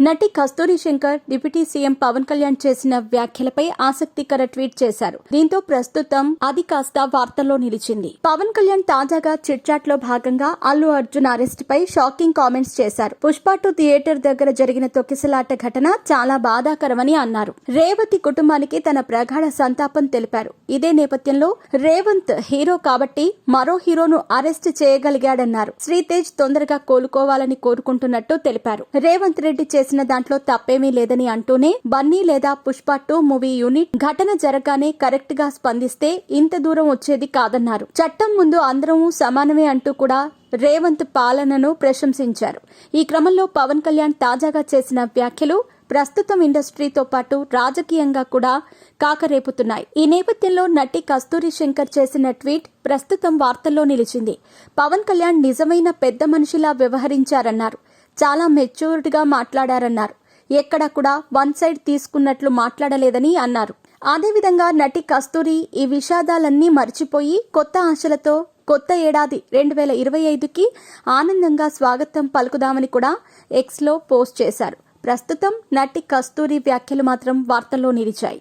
నటి కస్తూరి Shankar deputy CM Pawan Kalyan చేసిన వ్యాఖ్యలపై ఆసక్తికర ట్వీట్ చేశారు. దీంతో ప్రస్తుతం అది కాస్త వార్తల్లో నిలిచింది. పవన్ కళ్యాణ్ తాజాగా చిట్ చాట్ లో భాగంగా అల్లు అర్జున్ అరెస్ట్ పై షాకింగ్ కామెంట్స్ చేశారు. పుష్ప 2 థియేటర్ దగ్గర జరిగిన తొక్కిసలాట ఘటన చాలా బాధాకరమని అన్నారు. రేవతి కుటుంబానికి తన ప్రగాఢ సంతాపం తెలిపారు. ఇదే నేపథ్యంలో రేవంత్ హీరో కాబట్టి మరో హీరోను అరెస్ట్ చేయగలిగాడన్నారు. శ్రీతేజ్ తొందరగా కోలుకోవాలని కోరుకుంటున్నట్టు తెలిపారు. రేవంత్ రెడ్డి చేసిన దాంట్లో తప్పేమీ లేదని అంటూనే బన్నీ లేదా పుష్ప 2 మూవీ యూనిట్ ఘటన జరగానే కరెక్ట్ గా స్పందిస్తే ఇంత దూరం వచ్చేది కాదన్నారు. చట్టం ముందు అందరూ సమానమే అంటూ కూడా రేవంత్ పాలనను ప్రశంసించారు. ఈ క్రమంలో పవన్ కళ్యాణ్ తాజాగా చేసిన వ్యాఖ్యలు ప్రస్తుతం ఇండస్ట్రీతో పాటు రాజకీయంగా కూడా కాకరేపుతున్నాయి. ఈ నేపథ్యంలో నటి కస్తూరి శంకర్ చేసిన ట్వీట్ ప్రస్తుతం వార్తల్లో నిలిచింది. పవన్ కళ్యాణ్ నిజమైన పెద్ద మనిషిలా వ్యవహరించారన్నారు. చాలా మెచ్యూర్డ్ గా మాట్లాడారన్నారు. ఎక్కడా కూడా వన్ సైడ్ తీసుకున్నట్లు మాట్లాడలేదని అన్నారు. అదేవిధంగా నటి కస్తూరి ఈ విషాదాలన్నీ మర్చిపోయి కొత్త ఆశలతో కొత్త ఏడాది 2025కి ఆనందంగా స్వాగతం పలుకుదామని కూడా ఎక్స్ లో పోస్ట్ చేశారు. ప్రస్తుతం నటి కస్తూరి వ్యాఖ్యలు మాత్రం వార్తల్లో నిలిచాయి.